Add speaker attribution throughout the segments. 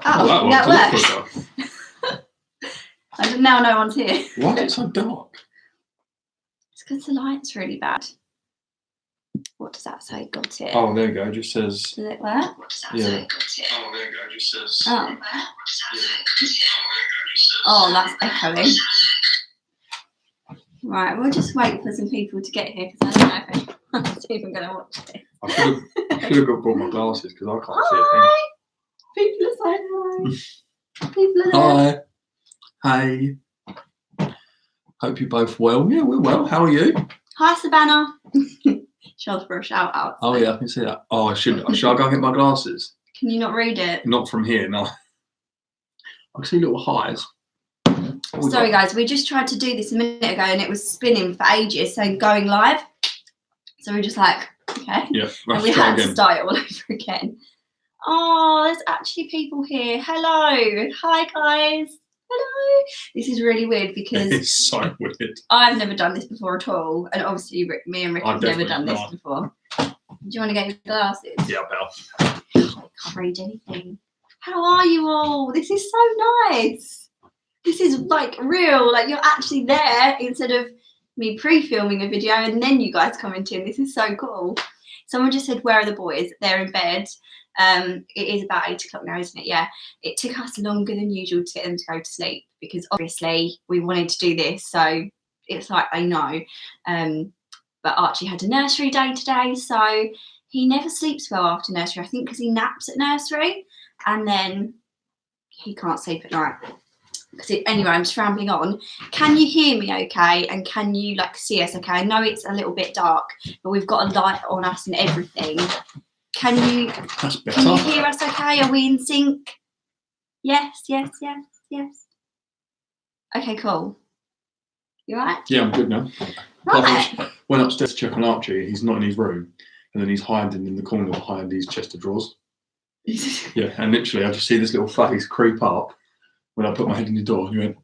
Speaker 1: Oh,
Speaker 2: that works. Now no one's here.
Speaker 1: Why is it so dark?
Speaker 2: It's because the light's really bad. What does that say? Got it.
Speaker 1: Oh, there you go. It just says.
Speaker 2: Does it work? What does that say? Got it.
Speaker 1: Oh, there you go. It just says.
Speaker 2: Oh.
Speaker 1: What does that say?
Speaker 2: Oh, that's echoing. Right, we'll just wait for some people to get here because I don't know if anyone's even going to watch it.
Speaker 1: I should have brought my glasses because I can't see a thing.
Speaker 2: People are saying hi. People are there.
Speaker 1: Hi. Hey. Hope you're both well. Yeah, we're well. How are you?
Speaker 2: Hi, Savannah. Show for a shout out.
Speaker 1: Oh yeah, I can see that. Oh, should I go and get my glasses?
Speaker 2: Can you not read it?
Speaker 1: Not from here, no. I can see little highs.
Speaker 2: Sorry guys, we just tried to do this a minute ago and it was spinning for ages, saying going live. So we're just like, okay.
Speaker 1: Yeah,
Speaker 2: and we had to start it all over again. Oh, there's actually people here. Hello. Hi guys. Hello. This is really weird because
Speaker 1: it's so weird.
Speaker 2: I've never done this before at all. And obviously me and Rick have never done this before. Do you want to get your glasses?
Speaker 1: Yeah, Belle.
Speaker 2: I can't read anything. How are you all? This is so nice. This is like real, like you're actually there instead of me pre-filming a video and then you guys commenting. This is so cool. Someone just said, where are the boys? They're in bed. It is about 8 o'clock now, isn't it? Yeah. It took us longer than usual to get them to go to sleep because obviously we wanted to do this. So it's like they know. But Archie had a nursery day today. So he never sleeps well after nursery. I think because he naps at nursery and then he can't sleep at night. Anyway, I'm just rambling on. Can you hear me okay? And can you like see us okay? I know it's a little bit dark, but we've got a light on us and everything. Can you hear us okay? Are we in sync? Yes. Okay, cool. You alright?
Speaker 1: Yeah, I'm good now.
Speaker 2: Right.
Speaker 1: Went upstairs to check on Archie. He's not in his room. And then he's hiding in the corner behind his chest of drawers. Yeah, and literally I just see this little face creep up when I put my head in the door and he went,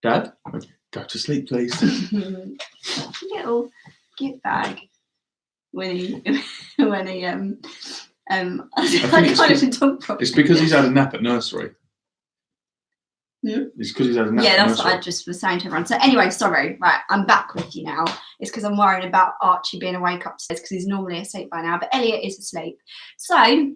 Speaker 1: Dad, I went, go to sleep, please.
Speaker 2: Little gift bag. When he I can't even talk properly.
Speaker 1: It's because he's had a nap at nursery. It's because he's had a nap.
Speaker 2: Yeah,
Speaker 1: at
Speaker 2: that's
Speaker 1: nursery.
Speaker 2: what I just was saying to everyone. So anyway, sorry, right, I'm back with you now. It's because I'm worrying about Archie being awake upstairs because he's normally asleep by now, but Elliot is asleep. So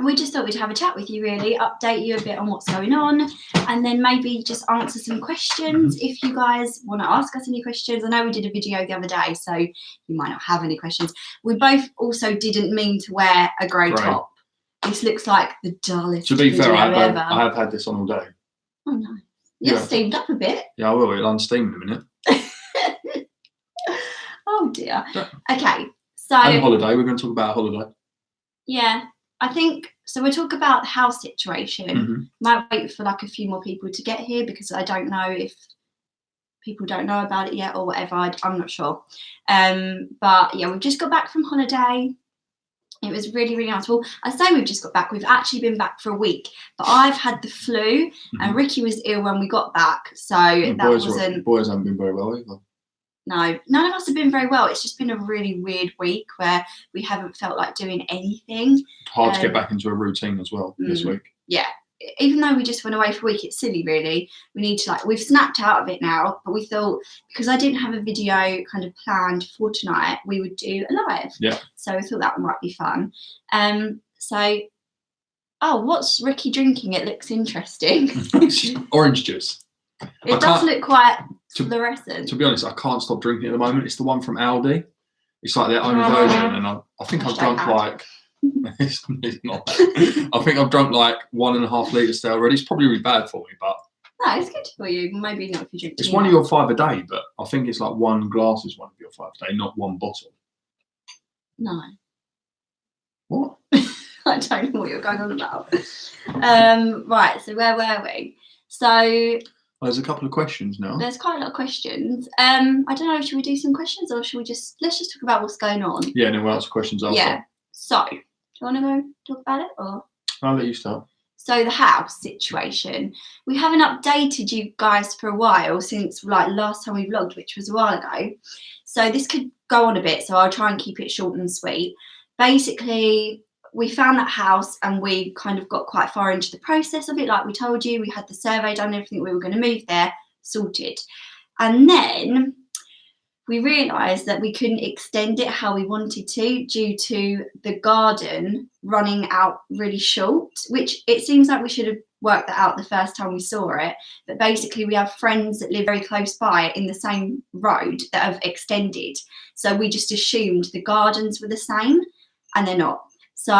Speaker 2: we just thought we'd have a chat with you, really, update you a bit on what's going on, and then maybe just answer some questions if you guys want to ask us any questions. I know we did a video the other day, so you might not have any questions. We both also didn't mean to wear a grey top. This looks like the dullest
Speaker 1: To be fair,
Speaker 2: ever.
Speaker 1: I have had this on all day.
Speaker 2: Oh, nice. You're steamed up a bit.
Speaker 1: Yeah, I will. It'll unsteam in a minute.
Speaker 2: Oh, dear. Okay, so...
Speaker 1: And holiday. We're going to talk about a holiday.
Speaker 2: Yeah. I think, so we'll talk about the house situation. Might wait for like a few more people to get here because I don't know if people don't know about it yet or whatever. I'm not sure. But yeah, we've just got back from holiday. It was really, really nice. Well, I say we've just got back. We've actually been back for a week. But I've had the flu and Ricky was ill when we got back. So that wasn't...
Speaker 1: The boys haven't been very well either.
Speaker 2: No, none of us have been very well. It's just been a really weird week where we haven't felt like doing anything.
Speaker 1: Hard to get back into a routine as well this week.
Speaker 2: Yeah, even though we just went away for a week, it's silly really. We need to we've snapped out of it now, but we thought because I didn't have a video kind of planned for tonight, we would do a live.
Speaker 1: Yeah.
Speaker 2: So I thought that might be fun. What's Ricky drinking? It looks interesting.
Speaker 1: Orange juice.
Speaker 2: It does look quite fluorescent.
Speaker 1: To be honest, I can't stop drinking it at the moment. It's the one from Aldi. It's like their own version, and I think I've drunk like it's not that. I think I've drunk like 1.5 litres there already. It's probably really bad for me, but
Speaker 2: no, it's good for you. Maybe not if you drink.
Speaker 1: It's one of your 5 a day, but I think it's like 1 glass is one of your 5 a day, not 1 bottle.
Speaker 2: No.
Speaker 1: What?
Speaker 2: I don't know what you're going on about. Right, so where were we? So
Speaker 1: there's a couple of questions now.
Speaker 2: There's quite a lot of questions. I don't know, should we do some questions or should we let's just talk about what's going on?
Speaker 1: Yeah, and then we'll answer questions after.
Speaker 2: Yeah. So, do you want to go talk about it or?
Speaker 1: I'll let you start.
Speaker 2: So the house situation. We haven't updated you guys for a while since like last time we vlogged, which was a while ago. So this could go on a bit, so I'll try and keep it short and sweet. Basically, we found that house and we kind of got quite far into the process of it. Like we told you, we had the survey done, everything, we were going to move there, sorted. And then we realised that we couldn't extend it how we wanted to due to the garden running out really short, which it seems like we should have worked that out the first time we saw it. But basically we have friends that live very close by in the same road that have extended. So we just assumed the gardens were the same, and they're not. So,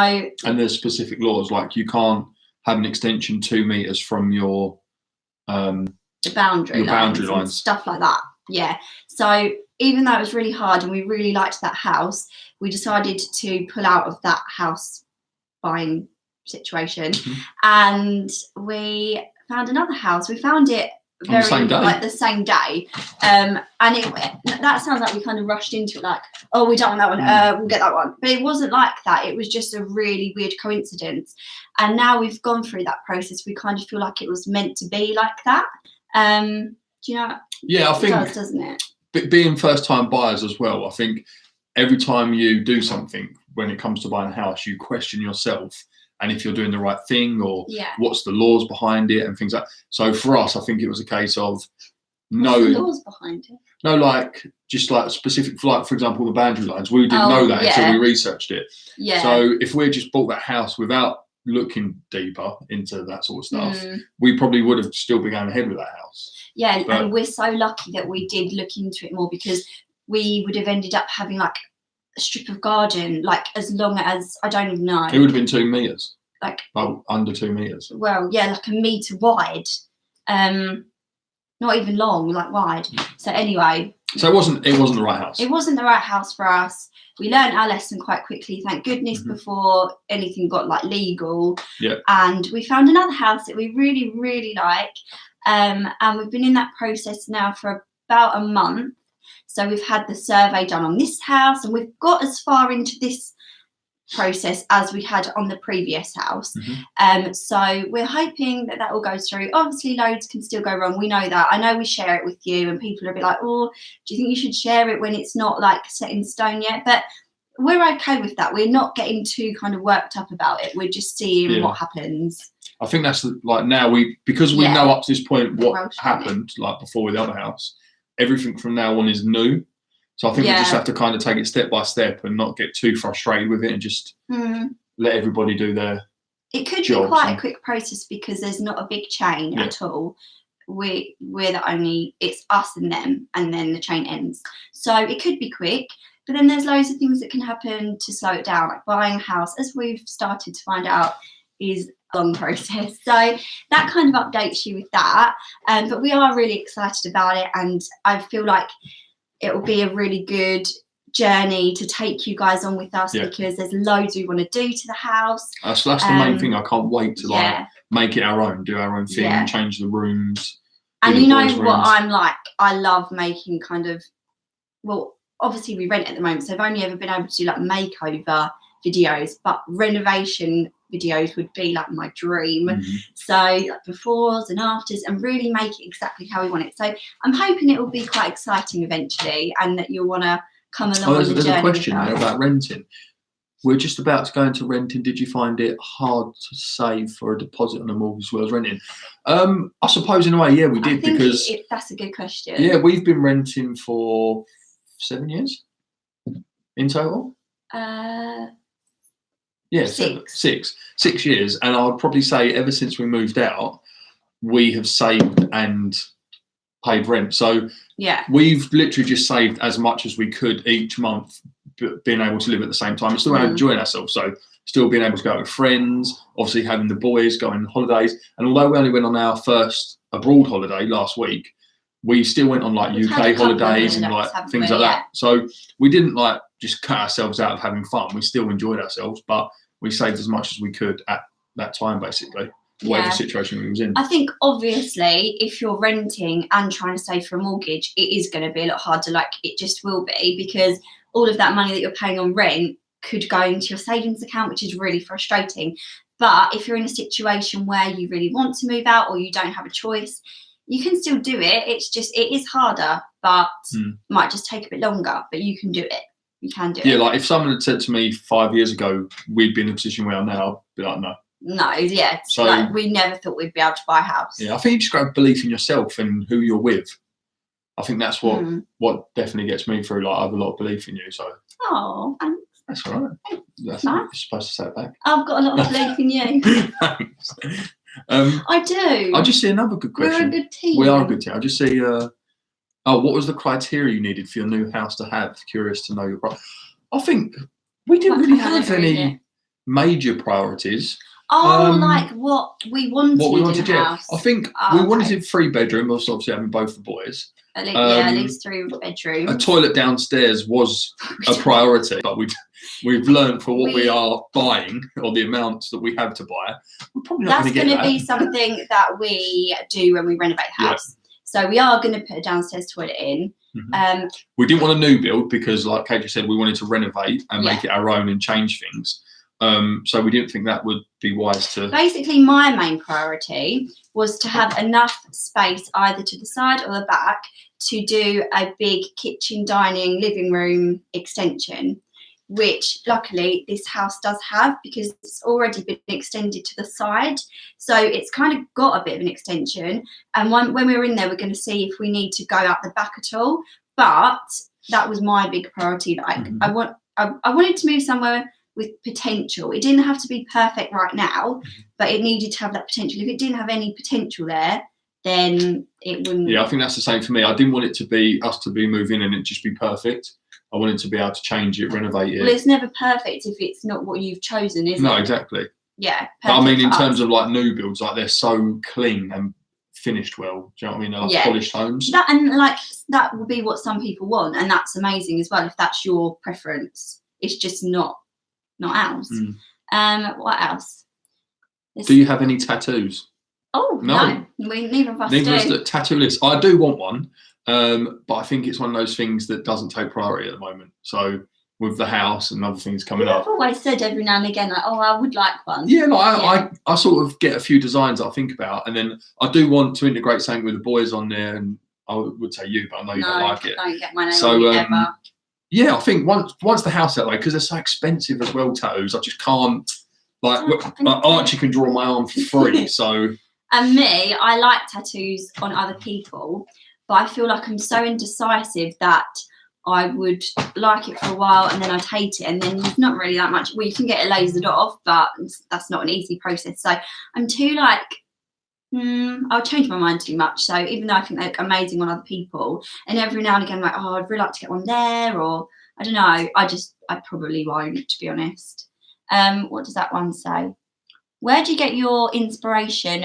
Speaker 1: and there's specific laws, like you can't have an extension 2 meters from your
Speaker 2: the boundary lines and stuff like that. Yeah. So even though it was really hard and we really liked that house, we decided to pull out of that house buying situation, and we found another house. We found it very the same day, and that sounds like we kind of rushed into it, like, oh, we don't want that one, we'll get that one. But it wasn't like that. It was just a really weird coincidence, and now we've gone through that process, we kind of feel like it was meant to be like that. Do you know?
Speaker 1: Yeah, I think
Speaker 2: it does, doesn't it?
Speaker 1: Being first time buyers as well, I think every time you do something when it comes to buying a house, you question yourself and if you're doing the right thing, or what's the laws behind it and things like that. So for us, I think it was a case of knowing
Speaker 2: the laws behind it.
Speaker 1: No, like just like specific, like for example, the boundary lines. We didn't know that until we researched it. Yeah. So if we just bought that house without looking deeper into that sort of stuff, we probably would have still been going ahead with that house.
Speaker 2: Yeah, and we're so lucky that we did look into it more, because we would have ended up having like a strip of garden, like as long as, I don't even know.
Speaker 1: It would have been 2 meters.
Speaker 2: Like
Speaker 1: under 2 meters.
Speaker 2: Well, yeah, like a meter wide. Not even long, like wide. So anyway.
Speaker 1: So it wasn't the right house.
Speaker 2: It wasn't the right house for us. We learned our lesson quite quickly, thank goodness, before anything got like legal.
Speaker 1: Yeah.
Speaker 2: And we found another house that we really, really like. And we've been in that process now for about a month. So we've had the survey done on this house, and we've got as far into this process as we had on the previous house. So we're hoping that all goes through. Obviously loads can still go wrong, we know that. I know we share it with you and people are a bit like, oh, do you think you should share it when it's not like set in stone yet? But we're okay with that. We're not getting too kind of worked up about it. We're just seeing what happens.
Speaker 1: I think that's like now because we know up to this point what happened like before with the other house, everything from now on is new. So I think we just have to kind of take it step by step and not get too frustrated with it, and just let everybody do their
Speaker 2: It could be quite a quick process because there's not a big chain at all. We're the only, it's us and them, and then the chain ends. So it could be quick, but then there's loads of things that can happen to slow it down, like buying a house, as we've started to find out, is a long process. So that kind of updates you with that. But we are really excited about it, and I feel like it will be a really good journey to take you guys on with us, because there's loads we want to do to the house.
Speaker 1: So that's the main thing. I can't wait to like make it our own, do our own thing, change the rooms.
Speaker 2: And you know what I'm like, I love making kind of, well, obviously we rent at the moment, so I've only ever been able to do like makeover videos, but renovation videos would be like my dream. So like befores and afters, and really make it exactly how we want it. So I'm hoping it will be quite exciting eventually, and that you'll want to come along on the journey.
Speaker 1: There's a question there about renting. We're just about to go into renting. Did you find it hard to save for a deposit on a mortgage as well as renting? I suppose in a way, we did, because
Speaker 2: that's a good question.
Speaker 1: Yeah, we've been renting for 7 years in total. Yeah, 6 years. And I would probably say ever since we moved out, we have saved and paid rent. So we've literally just saved as much as we could each month, being able to live at the same time and still enjoying ourselves. So still being able to go out with friends, obviously having the boys, going on holidays. And although we only went on our first abroad holiday last week, we still went on like UK holidays and like things like that. So we didn't like just cut ourselves out of having fun. We still enjoyed ourselves, but we saved as much as we could at that time, basically, whatever situation we was in.
Speaker 2: I think obviously if you're renting and trying to save for a mortgage, it is going to be a lot harder. Like it just will be, because all of that money that you're paying on rent could go into your savings account, which is really frustrating. But if you're in a situation where you really want to move out or you don't have a choice, you can still do it. It's just, it is harder, but might just take a bit longer, but you can do it. You can do
Speaker 1: Yeah,
Speaker 2: it.
Speaker 1: like if someone had said to me 5 years ago we'd be in the position we are now, I'd be like, no.
Speaker 2: No, yeah.
Speaker 1: So,
Speaker 2: like we never thought we'd be able to buy a house.
Speaker 1: Yeah, I think you just got to have belief in yourself and who you're with. I think that's what definitely gets me through. Like I have a lot of belief in you, so.
Speaker 2: Oh, thanks.
Speaker 1: That's all right. That's
Speaker 2: nice.
Speaker 1: You're supposed to say it back.
Speaker 2: I've got a lot of belief in you.
Speaker 1: Thanks.
Speaker 2: I do.
Speaker 1: I just see another good question.
Speaker 2: We're a good team.
Speaker 1: We are a good team. I just see. What was the criteria you needed for your new house to have? Curious to know your. I think we didn't really have any major priorities.
Speaker 2: Like what we wanted.
Speaker 1: What we wanted,
Speaker 2: in a
Speaker 1: yeah.
Speaker 2: house.
Speaker 1: I think we wanted a 3-bedroom. Obviously, having both the boys.
Speaker 2: At least 3 bedrooms.
Speaker 1: A toilet downstairs was a priority, but we've learned for what we are buying or the amounts that we have to buy, we're probably not going to get that.
Speaker 2: That's going to be something that we do when we renovate the house. Yeah. So we are going to put a downstairs toilet in.
Speaker 1: Mm-hmm. We didn't want a new build because, like Kate just said, we wanted to renovate and make it our own and change things. So we didn't think that would be wise to.
Speaker 2: Basically, my main priority was to have enough space either to the side or the back to do a big kitchen, dining, living room extension, which luckily this house does have because it's already been extended to the side. So it's kind of got a bit of an extension. And when we're in there, we're going to see if we need to go out the back at all. But that was my big priority. Like I wanted to move somewhere with potential. It didn't have to be perfect right now, but it needed to have that potential. If it didn't have any potential there, then it wouldn't.
Speaker 1: Yeah, I think that's the same for me. I didn't want it to be us to be moving and it just be perfect. I wanted to be able to change it, renovate it.
Speaker 2: Well, it's never perfect if it's not what you've chosen, is it?
Speaker 1: No, exactly.
Speaker 2: Yeah.
Speaker 1: But I mean, in terms of like new builds, like they're so clean and finished well. Do you know what I mean? They're like polished homes.
Speaker 2: That will be what some people want, and that's amazing as well if that's your preference. It's just not ours. What else?
Speaker 1: Do you have any tattoos?
Speaker 2: Oh no, neither of us do.
Speaker 1: Neither of us tattoo list. I do want one, but I think it's one of those things that doesn't take priority at the moment. So with the house and other things coming up,
Speaker 2: I've always said every now and again, like, oh, I would like one.
Speaker 1: Yeah, I sort of get a few designs that I think about, and then I do want to integrate something with the boys on there, and I would say you, but I know you don't like it.
Speaker 2: Don't get my name on it ever.
Speaker 1: Yeah, I think once the house that way, because they're so expensive as well, tattoos, I just can't. Like Archie can draw my arm for free, so.
Speaker 2: And me, I like tattoos on other people, but I feel like I'm so indecisive that I would like it for a while and then I'd hate it, and then there's not really that much. Well, you can get it lasered off, but that's not an easy process. So I'm too like, I'll change my mind too much. So even though I think they look amazing on other people, and every now and again, I'm like, oh, I'd really like to get one there, or I don't know. I probably won't, to be honest. What does that one say? Where do you get your inspiration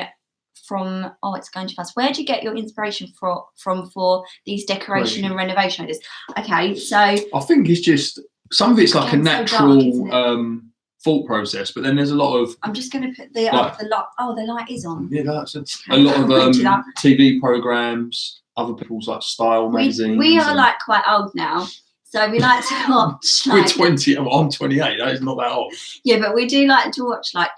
Speaker 2: from? Oh, it's going too fast. Where do you get your inspiration from for these decoration and renovation ideas? Okay, so
Speaker 1: I think it's just some of it's like a natural thought process, but then there's a lot of.
Speaker 2: I'm just going to put the light. Oh, the light is on.
Speaker 1: Yeah, that's a lot of TV programs, other people's like style magazines.
Speaker 2: We are like quite old now. So we like to watch.
Speaker 1: We're 20. I'm 28. That is not that old.
Speaker 2: Yeah, but we do like to watch like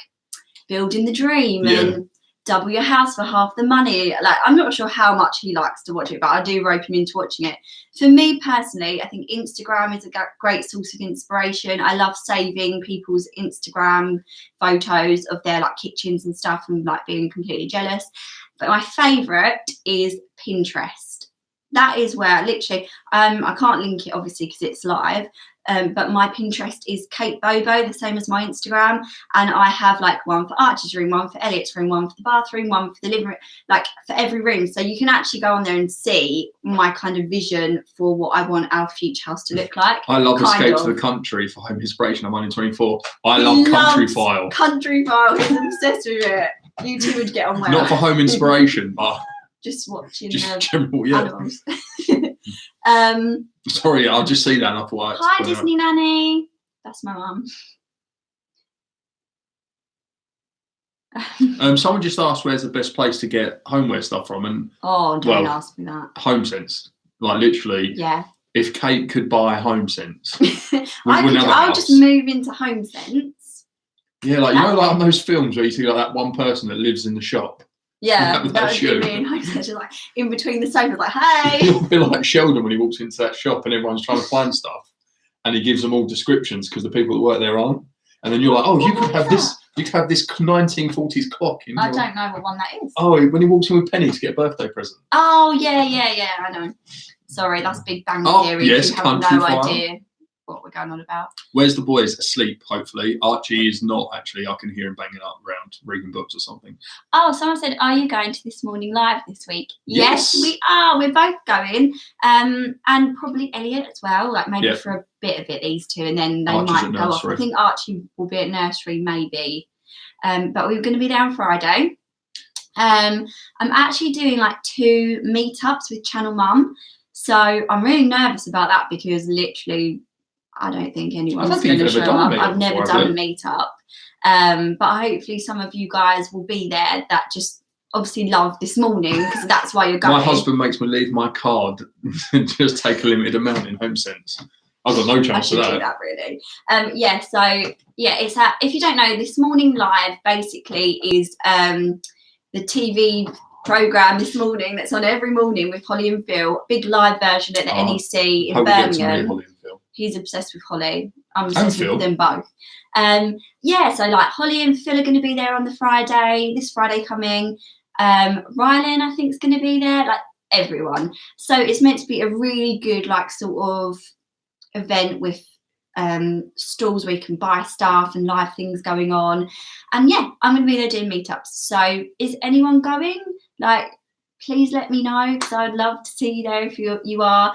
Speaker 2: Building the Dream and Double Your House for Half the Money. Like, I'm not sure how much he likes to watch it, but I do rope him into watching it. For me personally, I think Instagram is a great source of inspiration. I love saving people's Instagram photos of their like kitchens and stuff and like being completely jealous. But my favourite is Pinterest. That is where literally, I can't link it obviously because it's live, but my Pinterest is Kate Bobo, the same as my Instagram. And I have like one for Archie's room, one for Elliot's room, one for the bathroom, one for the living room, like for every room. So you can actually go on there and see my kind of vision for what I want our future house to look like.
Speaker 1: I love Escape to the Country for home inspiration. I'm only 24. I love Country File.
Speaker 2: Country File, he's obsessed with it. You two would get on well.
Speaker 1: Not for home inspiration, but.
Speaker 2: Just watching
Speaker 1: general,
Speaker 2: animals.
Speaker 1: Sorry, I'll just see that and I thought.
Speaker 2: Hi, Disney Nanny. That's my mum.
Speaker 1: Someone just asked where's the best place to get homeware stuff from, and
Speaker 2: don't ask me that.
Speaker 1: HomeSense, like literally.
Speaker 2: Yeah.
Speaker 1: If Kate could buy HomeSense,
Speaker 2: I'll just move into HomeSense.
Speaker 1: Yeah, like like on those films where you see like that one person that lives in the shop.
Speaker 2: Yeah, that would be me and HomeSense, like in between the sofas, like, hey.
Speaker 1: You'll be like Sheldon when he walks into that shop and everyone's trying to find stuff. and he gives them all descriptions because the people that work there aren't. And then you're like, oh, you could have this. You could have this 1940s clock. In
Speaker 2: I don't know what one that is.
Speaker 1: Oh, when he walks in with Penny to get a birthday present.
Speaker 2: Oh yeah, I know. Sorry, that's Big Bang Theory.
Speaker 1: Yes,
Speaker 2: you have
Speaker 1: Country
Speaker 2: no
Speaker 1: Fire.
Speaker 2: idea what we're going on about.
Speaker 1: Where's the boys? Asleep, hopefully. Archie is not actually. I can hear him banging up around reading books or something.
Speaker 2: Oh, someone said, are you going to This Morning Live this week?
Speaker 1: Yes.
Speaker 2: We are. We're both going. And probably Elliot as well, like maybe for a bit of it, these two, and then they
Speaker 1: Archie's
Speaker 2: might
Speaker 1: at
Speaker 2: go off.
Speaker 1: nursery.
Speaker 2: I think Archie will be at nursery, maybe. But we're going to be there on Friday. I'm actually doing like 2 meetups with Channel Mum. So I'm really nervous about that because literally I don't think anyone's going to show up. I've never done a meetup. But hopefully some of you guys will be there that just obviously love This Morning because that's why you're going.
Speaker 1: My husband makes me leave my card and just take a limited amount in home sense. I've got no chance of that.
Speaker 2: I should do that really. It's if you don't know, This Morning Live basically is the TV program This Morning that's on every morning with Holly and Phil. Big live version at the NEC in Birmingham. He's obsessed with Holly. I'm obsessed with them both. So like Holly and Phil are going to be there on the Friday, this Friday coming. Rylan, I think, is going to be there, like everyone. So it's meant to be a really good, like, sort of event with stalls where you can buy stuff and live things going on. And yeah, I'm going to be there doing meetups. So is anyone going? Like, please let me know because I'd love to see you there if you are.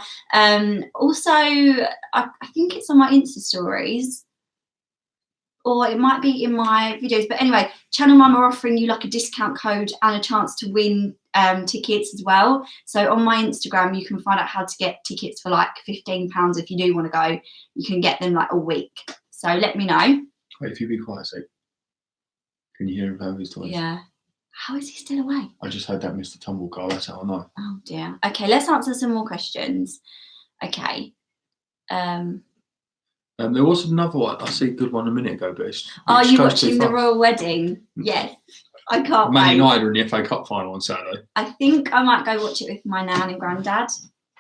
Speaker 2: Also, I think it's on my Insta stories, or it might be in my videos. But anyway, Channel Mum are offering you like a discount code and a chance to win tickets as well. So on my Instagram, you can find out how to get tickets for like £15 if you do want to go. You can get them like a week. So let me know.
Speaker 1: Wait, if you be quiet a sec. Can you hear him playing with his toys?
Speaker 2: Yeah. How is he still awake?
Speaker 1: I just heard that Mr. Tumble car. That's how I know.
Speaker 2: Oh dear. Okay, let's answer some more questions. Okay.
Speaker 1: There was another one. I see a good one a minute ago, but it's
Speaker 2: are you watching the royal wedding? Yes. I can't wait.
Speaker 1: Man United are in the FA Cup final on Saturday.
Speaker 2: I think I might go watch it with my nan and granddad.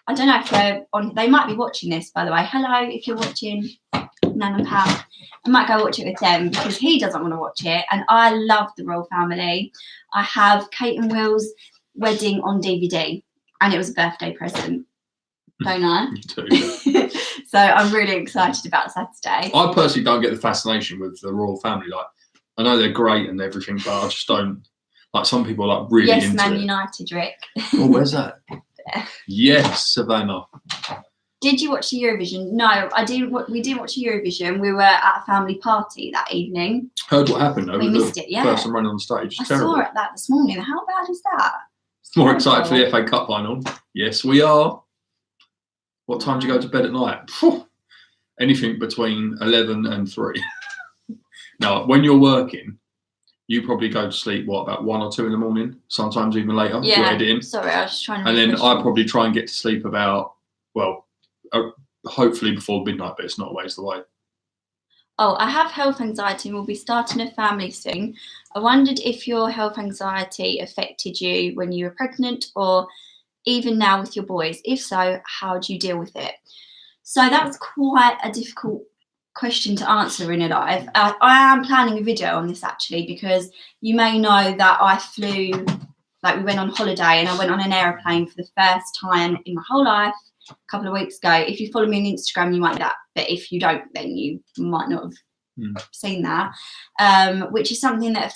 Speaker 2: I don't know if they're on. They might be watching this, by the way. Hello, if you're watching, Nan and Pam. I might go watch it with them because he doesn't want to watch it, and I love the royal family. I have Kate and Will's wedding on DVD, and it was a birthday present. Don't I?
Speaker 1: You do.
Speaker 2: So I'm really excited about Saturday.
Speaker 1: I personally don't get the fascination with the royal family. Like, I know they're great and everything, but I just don't. Like, some people are like really into it.
Speaker 2: Yes, Man United, Rick.
Speaker 1: Oh, where's that? Yes, Savannah.
Speaker 2: Did you watch the Eurovision? No, I didn't. We didn't watch the Eurovision. We were at a family party that evening.
Speaker 1: Heard what happened though.
Speaker 2: We missed it. Yeah.
Speaker 1: Person running on stage.
Speaker 2: I
Speaker 1: Terrible.
Speaker 2: saw it that this morning. How bad is that?
Speaker 1: More excited for the FA Cup final. Yes, we are. What time do you go to bed at night? Anything between 11 and 3. Now, when you're working, you probably go to sleep, about 1 or 2 in the morning, sometimes even later.
Speaker 2: Yeah.
Speaker 1: You're editing.
Speaker 2: Sorry, I was just trying to.
Speaker 1: And then I probably try and get to sleep about, hopefully before midnight, but it's not always the way.
Speaker 2: Oh, I have health anxiety and will be starting a family soon. I wondered if your health anxiety affected you when you were pregnant or even now with your boys. If so, how do you deal with it? So that's quite a difficult question to answer in a live. I am planning a video on this actually because you may know that I flew, like we went on holiday and I went on an aeroplane for the first time in my whole life a couple of weeks ago. If you follow me on Instagram, you might know that, but if you don't, then you might not have seen that, which is something that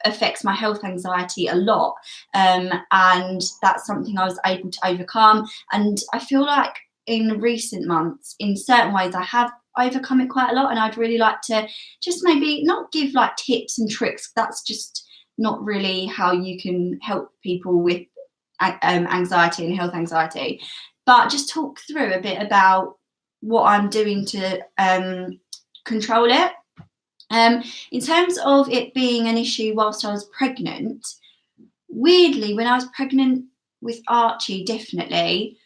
Speaker 2: affects my health anxiety a lot, and that's something I was able to overcome. And I feel like in recent months, in certain ways, I have overcome it quite a lot, and I'd really like to just maybe not give like tips and tricks. That's just not really how you can help people with anxiety and health anxiety, but just talk through a bit about what I'm doing to control it. In terms of it being an issue whilst I was pregnant, weirdly, when I was pregnant with Archie, definitely,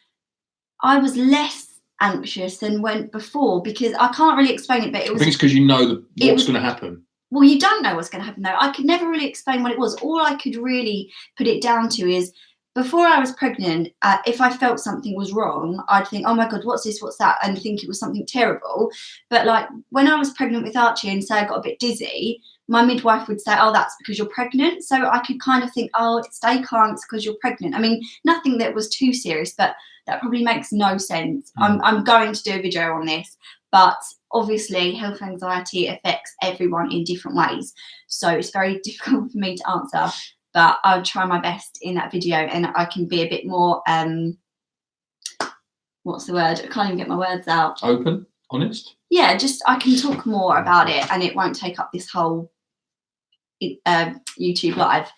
Speaker 2: I was less anxious than went before because I can't really explain it, but it was.
Speaker 1: I think it's because you know what's going to happen.
Speaker 2: Well, you don't know what's going to happen though. I could never really explain what it was. All I could really put it down to is before I was pregnant, if I felt something was wrong, I'd think, oh my God, what's this, what's that? And think it was something terrible. But like when I was pregnant with Archie and say I got a bit dizzy, my midwife would say, oh, that's because you're pregnant. So I could kind of think, oh, stay calm, it's because you're pregnant. I mean, nothing that was too serious, but that probably makes no sense. I'm going to do a video on this, but obviously health anxiety affects everyone in different ways. So it's very difficult for me to answer, but I'll try my best in that video, and I can be a bit more, what's the word? I can't even get my words out.
Speaker 1: Open, honest?
Speaker 2: Yeah, just I can talk more about it, and it won't take up this whole YouTube live.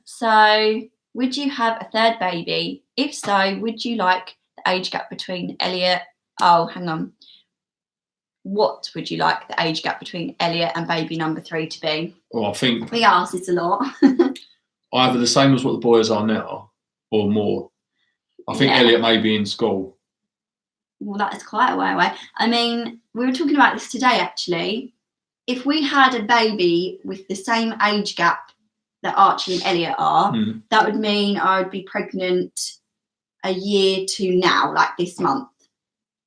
Speaker 2: So would you have a third baby? If so, would you like the age gap between Elliot? Oh, hang on. What would you like the age gap between Elliot and baby number 3 to be?
Speaker 1: Well, I think
Speaker 2: we ask this a lot.
Speaker 1: either the same as what the boys are now, or more. I think Elliot may be in school.
Speaker 2: Well, that is quite a way away. I mean, we were talking about this today, actually. If we had a baby with the same age gap that Archie and Elliot are, that would mean I would be pregnant a year to now, like this month,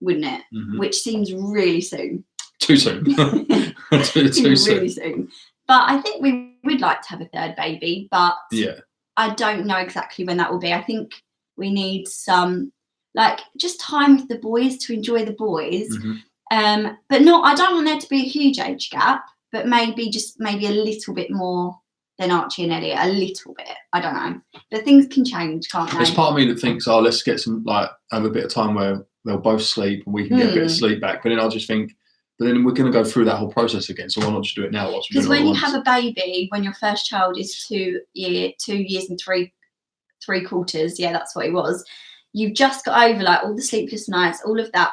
Speaker 2: wouldn't it? Which seems really soon.
Speaker 1: Too soon. too soon.
Speaker 2: Really soon. But I think we would like to have a third baby, but I don't know exactly when that will be. I think we need some, like, just time with the boys to enjoy the boys. But not, I don't want there to be a huge age gap, but maybe a little bit more than Archie and Elliot, a little bit. I don't know. But things can change, can't they?
Speaker 1: There's part of me that thinks, oh, let's get some, like, have a bit of time where they'll both sleep and we can get a bit of sleep back. But then I'll just think, but then we're going to go through that whole process again. So why not just do it now?
Speaker 2: Because when you have a baby, when your first child is 2 years and three quarters, yeah, that's what it was. You've just got over like all the sleepless nights, all of that,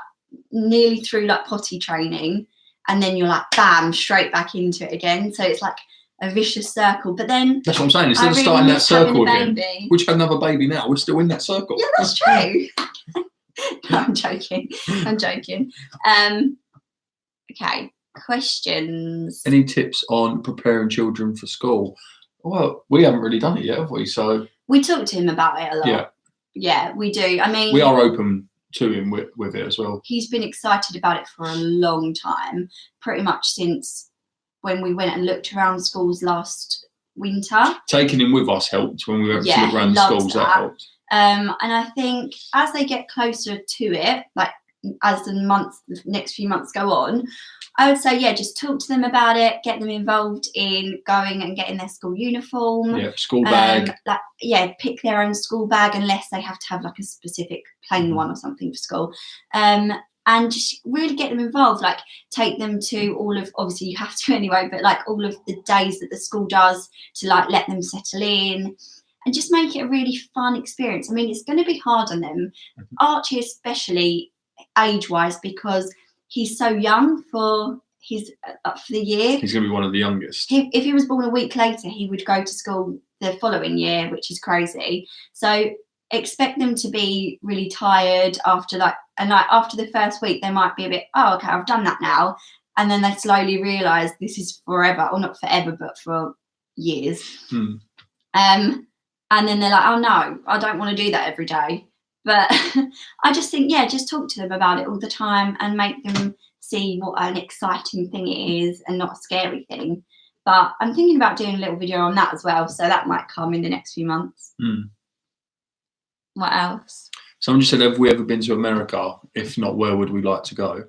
Speaker 2: nearly through like potty training, and then you're like, bam, straight back into it again. So it's like a vicious circle. But then
Speaker 1: that's what I'm saying. Instead of starting that circle again, we just had another baby now. We're still in that circle.
Speaker 2: Yeah, that's true. No, I'm joking. Okay, questions.
Speaker 1: Any tips on preparing children for school? Well, we haven't really done it yet, have we? So
Speaker 2: we talk to him about it a lot. Yeah, we do. I mean,
Speaker 1: we are open to him with it as well.
Speaker 2: He's been excited about it for a long time, pretty much since when we went and looked around schools last winter. Taking
Speaker 1: him with us helped when we went to look around the schools. That helped.
Speaker 2: And I think as they get closer to it, like as the next few months go on, I would say, yeah, just talk to them about it, get them involved in going and getting their school uniform.
Speaker 1: Yeah, school bag.
Speaker 2: Pick their own school bag unless they have to have like a specific plain one or something for school. And just really get them involved, like take them to all of, obviously you have to anyway, but like all of the days that the school does to like let them settle in and just make it a really fun experience. I mean, it's going to be hard on them, Archie especially age-wise, because he's so young for the year.
Speaker 1: He's going to be one of the youngest.
Speaker 2: If he was born a week later, he would go to school the following year, which is crazy. So expect them to be really tired after after the first week, they might be a bit, oh, okay, I've done that now. And then they slowly realise this is forever, or not forever, but for years. And then they're like, oh no, I don't want to do that every day. But I just think, yeah, just talk to them about it all the time and make them see what an exciting thing it is and not a scary thing. But I'm thinking about doing a little video on that as well. So that might come in the next few months. What else?
Speaker 1: Someone just said, have we ever been to America? If not, where would we like to go?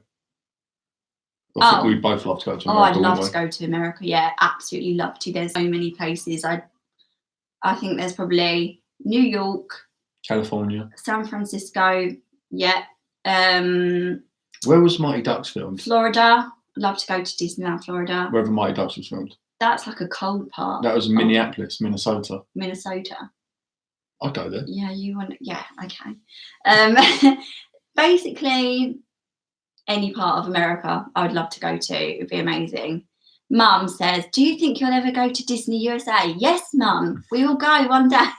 Speaker 1: I think we'd both love to go to America.
Speaker 2: I'd love to go to America. Yeah, absolutely love to. There's so many places. I think there's probably New York,
Speaker 1: California,
Speaker 2: San Francisco. Yeah.
Speaker 1: Where was Mighty Ducks filmed?
Speaker 2: Florida. I'd love to go to Disneyland, Florida.
Speaker 1: Wherever Mighty Ducks was filmed.
Speaker 2: That's like a cold part.
Speaker 1: That was Minneapolis, Minnesota.
Speaker 2: I'd
Speaker 1: go there.
Speaker 2: Yeah, you want? Yeah, okay. Basically, any part of America, I would love to go to. It would be amazing. Mum says, do you think you'll ever go to Disney USA? Yes, Mum. We will go one day.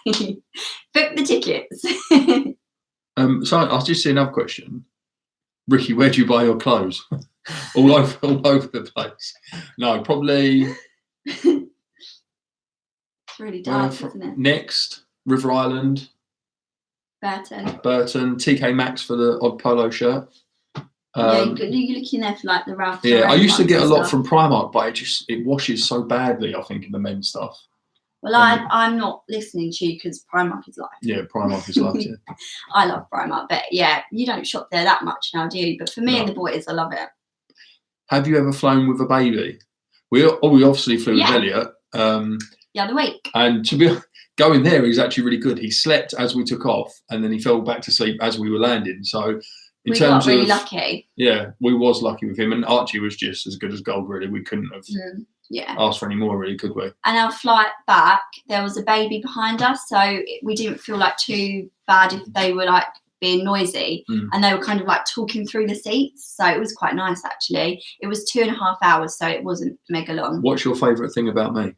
Speaker 2: Book the tickets.
Speaker 1: So I was just seeing another question. Ricky, where do you buy your clothes? all over the place. No, probably.
Speaker 2: It's really dark, isn't it?
Speaker 1: Next. River Island,
Speaker 2: Burton.
Speaker 1: TK Maxx for the odd polo shirt.
Speaker 2: You're looking there for like the Ralph.
Speaker 1: Yeah, I used to get a lot
Speaker 2: stuff.
Speaker 1: from Primark, but it washes so badly, I think, in the men's stuff.
Speaker 2: Well, I'm not listening to you because Primark is life.
Speaker 1: Yeah, Primark is life, yeah.
Speaker 2: I love Primark, but yeah, you don't shop there that much now, do you? But for me and the boys, I love it.
Speaker 1: Have you ever flown with a baby? We obviously flew with Elliot.
Speaker 2: The other week.
Speaker 1: And to be going there, he's actually really good. He slept as we took off, and then he fell back to sleep as we were landing. So
Speaker 2: we got really lucky.
Speaker 1: Yeah, we was lucky with him, and Archie was just as good as gold. Really, we couldn't have asked for any more, really, could we?
Speaker 2: And our flight back, there was a baby behind us, so we didn't feel like too bad if they were like being noisy, and they were kind of like talking through the seats. So it was quite nice, actually. It was 2.5 hours, so it wasn't mega long.
Speaker 1: What's your favourite thing about me?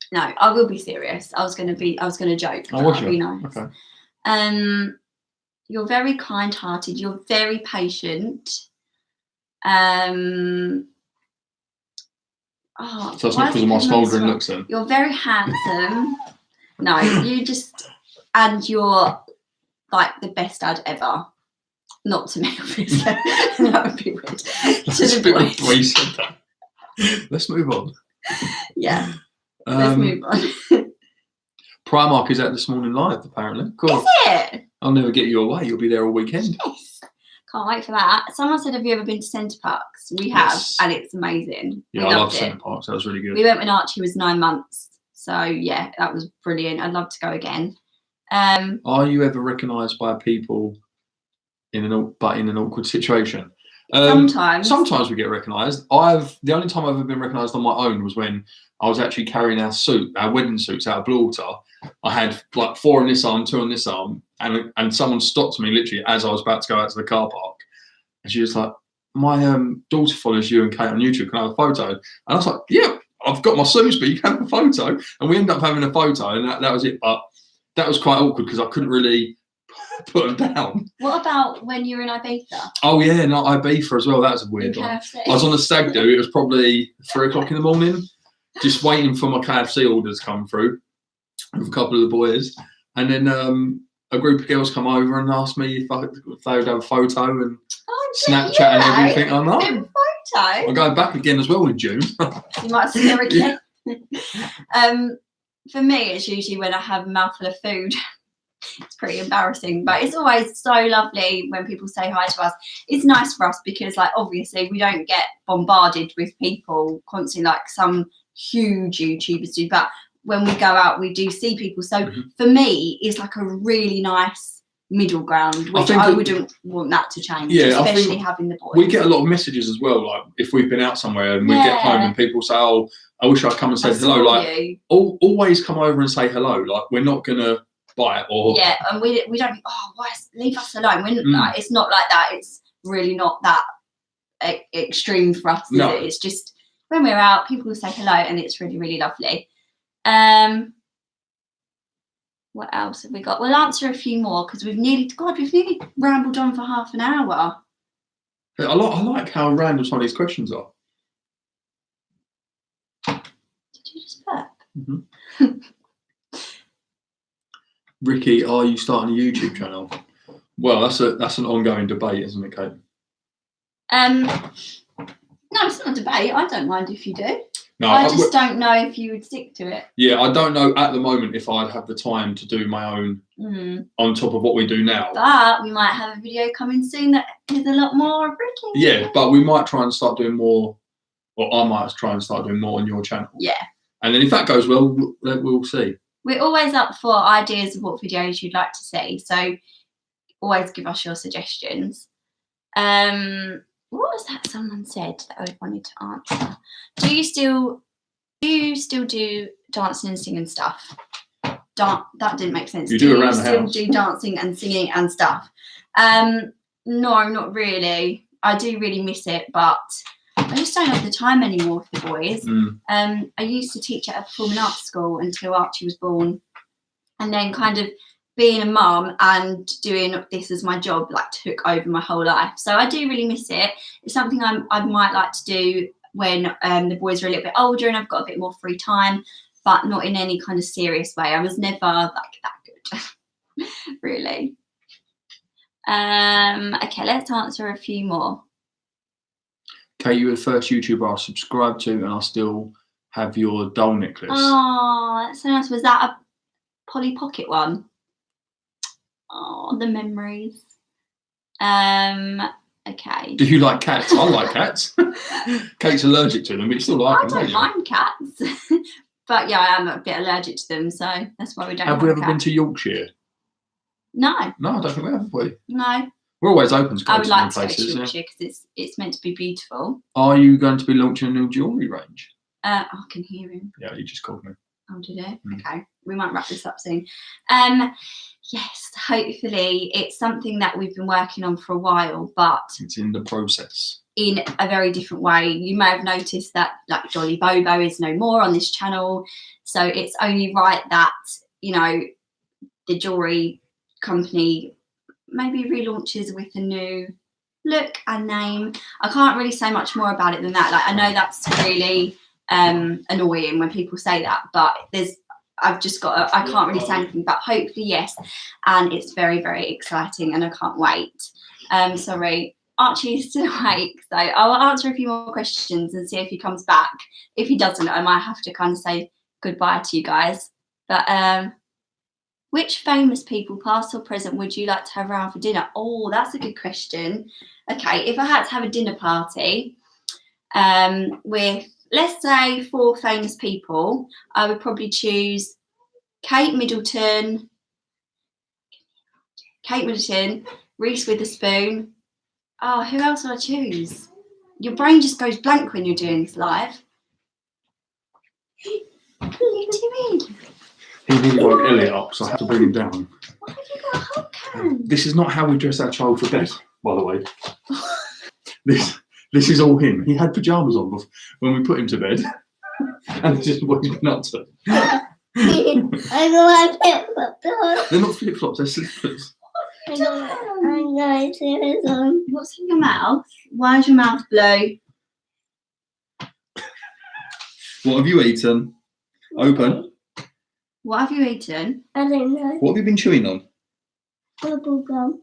Speaker 2: No, I will be serious. I was gonna joke.
Speaker 1: Oh, was
Speaker 2: you? Be nice. Okay. You're very kind-hearted. You're very patient.
Speaker 1: So it's not because of my smouldering looks then?
Speaker 2: You're very handsome. No, and you're like the best dad ever. Not to me, obviously. That would be weird. To the boys.
Speaker 1: Why you said that. Let's move on.
Speaker 2: Yeah. Let's move on.
Speaker 1: Primark is out this morning live, apparently. Cool.
Speaker 2: Is it?
Speaker 1: I'll never get you away. You'll be there all weekend.
Speaker 2: Yes. Can't wait for that. Someone said, have you ever been to Centre Parks? We have, and it's amazing.
Speaker 1: Yeah, I love Centre Parks. That was really good.
Speaker 2: We went when Archie was 9 months. So, yeah, that was brilliant. I'd love to go again.
Speaker 1: Are you ever recognised by people in an awkward situation? Sometimes we get recognised. The only time I've ever been recognised on my own was when I was actually carrying our wedding suits out of Bluewater. I had like 4 on this arm, 2 on this arm, and someone stopped me literally as I was about to go out to the car park, and she was like, "My daughter follows you and Kate on YouTube. Can I have a photo?" And I was like, "Yeah, I've got my suits, but you can have a photo." And we ended up having a photo, and that was it. But that was quite awkward because I couldn't really put them down.
Speaker 2: What about when you were in Ibiza?
Speaker 1: Oh yeah, no, Ibiza as well. That was a weird one. I was on a stag do. It was probably 3 o'clock in the morning, just waiting for my KFC orders to come through with a couple of the boys, and then a group of girls come over and asked me if they would have a photo and Snapchat and everything. I know.
Speaker 2: Photo.
Speaker 1: I'm going back again as well in June.
Speaker 2: You might see her again. For me, it's usually when I have a mouthful of food. It's pretty embarrassing, but it's always so lovely when people say hi to us. It's nice for us because, like, obviously we don't get bombarded with people constantly like some huge YouTubers do, but when we go out we do see people. So for me, it's like a really nice middle ground, which I wouldn't want that to change.
Speaker 1: Yeah,
Speaker 2: especially having the boys.
Speaker 1: We get a lot of messages as well, like if we've been out somewhere and we get home and people say, "Oh, I wish I'd come and say hello." Like, always come over and say hello. Like, we're not gonna bite or
Speaker 2: and we don't. Oh, why leave us alone? Like, it's not like that. It's really not that extreme for us.
Speaker 1: No.
Speaker 2: It's just when we're out, people will say hello, and it's really, really lovely. What else have we got? We'll answer a few more because we've nearly rambled on for half an hour.
Speaker 1: I like how random some of these questions are.
Speaker 2: Did you just burp?
Speaker 1: Mm-hmm. Ricky, are you starting a YouTube channel? Well, that's an ongoing debate, isn't it, Kate?
Speaker 2: No, it's not a debate. I don't mind if you do.
Speaker 1: No,
Speaker 2: I just don't know if you would stick to it.
Speaker 1: Yeah, I don't know at the moment if I'd have the time to do my own on top of what we do now.
Speaker 2: But we might have a video coming soon that is a lot more Ricky.
Speaker 1: Yeah, but we might try and start doing more, or I might try and start doing more on your channel.
Speaker 2: Yeah.
Speaker 1: And then if that goes well, we'll see.
Speaker 2: We're always up for ideas of what videos you'd like to see, so always give us your suggestions. What was that someone said that I wanted to answer? Do you still do dancing and singing stuff? That didn't make sense.
Speaker 1: You do around the house.
Speaker 2: Do dancing and singing and stuff? No, not really. I do really miss it, but I just don't have the time anymore with the boys. I used to teach at a performing arts school until Archie was born, and then kind of being a mum and doing this as my job like took over my whole life. So I do really miss it. It's something I might like to do when the boys are a little bit older and I've got a bit more free time, but not in any kind of serious way. I was never like that good, really. Okay, let's answer a few more.
Speaker 1: Kate, you were the first YouTuber I subscribed to, and I still have your doll necklace.
Speaker 2: Oh, that's so nice. Was that a Polly Pocket one? Oh, the memories. Okay.
Speaker 1: Do you like cats? I like cats. Kate's allergic to them, but you still like them,
Speaker 2: don't mind cats. But yeah, I am a bit allergic to them, so that's why we don't have
Speaker 1: we ever
Speaker 2: a
Speaker 1: been
Speaker 2: cat.
Speaker 1: to Yorkshire?
Speaker 2: No.
Speaker 1: No, I don't think we have, have we?
Speaker 2: No.
Speaker 1: We're always open to go
Speaker 2: I would
Speaker 1: to
Speaker 2: like
Speaker 1: new
Speaker 2: to go to
Speaker 1: places.
Speaker 2: Yorkshire because it's meant to be beautiful.
Speaker 1: Are you going to be launching a new jewellery range?
Speaker 2: I can hear him.
Speaker 1: Yeah, you just called me.
Speaker 2: Oh, did it?
Speaker 1: Mm.
Speaker 2: Okay, we might wrap this up soon. Yes, hopefully it's something that we've been working on for a while, but
Speaker 1: It's in the process.
Speaker 2: In a very different way. You may have noticed that like Jolly Bobo is no more on this channel, so it's only right that, you know, the jewellery company maybe relaunches with a new look and name. I can't really say much more about it than that. Like, I know that's really annoying when people say that, but I can't really say anything, but hopefully yes, and it's very, very exciting and I can't wait. Sorry, Archie's still awake, so I'll answer a few more questions and see if he comes back. If he doesn't, I might have to kind of say goodbye to you guys. But which famous people, past or present, would you like to have around for dinner? Oh, that's a good question. Okay, if I had to have a dinner party with, let's say, 4 famous people, I would probably choose Kate Middleton, Reese Witherspoon. Oh, who else would I choose? Your brain just goes blank when you're doing this live. What are you doing?
Speaker 1: He nearly woke Elliot up, so I had to bring him down.
Speaker 2: Why have you got a hot can?
Speaker 1: This is not how we dress our child for bed, by the way. This is all him. He had pyjamas on when we put him to bed, and this is what he's been up to.
Speaker 3: I know I flip-flops.
Speaker 1: They're not flip-flops, they're slippers.
Speaker 3: I know flip-flops.
Speaker 2: What's in your mouth? Why is your mouth blue?
Speaker 1: What have you eaten? Open.
Speaker 2: What have you eaten?
Speaker 3: I don't know.
Speaker 1: What have you been chewing on?
Speaker 3: Bubble gum.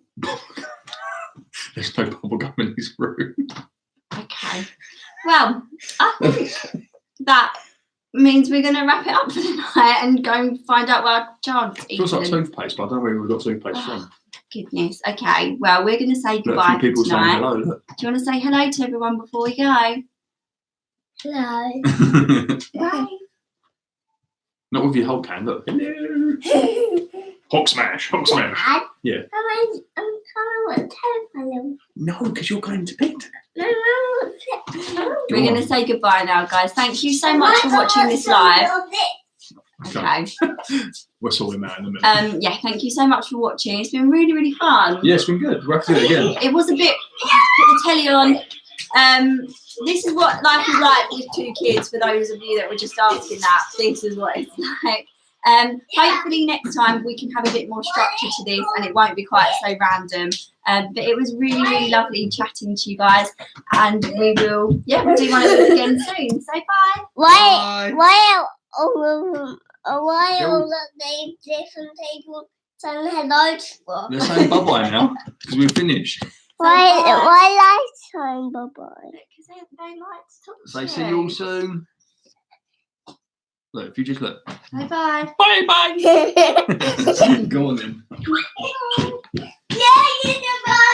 Speaker 1: There's no bubble gum in his room.
Speaker 2: Okay. Well, I think that means we're going to wrap it up for the night and go and find out what our child's eating.
Speaker 1: Feels like toothpaste, but I don't know where we got toothpaste from.
Speaker 2: Goodness. Okay. Well, we're going to say
Speaker 1: Look,
Speaker 2: goodbye
Speaker 1: a few people
Speaker 2: for
Speaker 1: saying
Speaker 2: tonight.
Speaker 1: hello. Look.
Speaker 2: Do you want to say hello to everyone before we go?
Speaker 3: Hello.
Speaker 2: Bye.
Speaker 1: Not with your whole can. Look. Hello. Hawk smash. Hawk smash.
Speaker 3: Dad?
Speaker 1: Yeah.
Speaker 3: I'm coming with telephone.
Speaker 1: No, because you're going to bed.
Speaker 3: No, I want
Speaker 2: We're going to say goodbye now, guys. Thank you so much for watching this live. Okay.
Speaker 1: We're sorting that in a minute.
Speaker 2: Yeah, thank you so much for watching. It's been really, really fun.
Speaker 1: Yeah, it's been good. We'll have to do it again.
Speaker 2: It was a bit, put the telly on. This is what life is like with 2 kids, for those of you that were just asking that. This is what it's like. Hopefully next time we can have a bit more structure to this and it won't be quite so random. But it was really, really lovely chatting to you guys, and we will, we'll do one of them again soon. So bye.
Speaker 3: Why all of the different people saying hello to
Speaker 1: They're saying bye-bye now, because we've finished.
Speaker 3: Why like saying bye-bye?
Speaker 2: Because they like to talk
Speaker 1: Say
Speaker 2: to
Speaker 1: see you all soon. Look, if you just look.
Speaker 2: Bye-bye.
Speaker 1: Bye-bye. Go on then.
Speaker 3: Yeah, you know.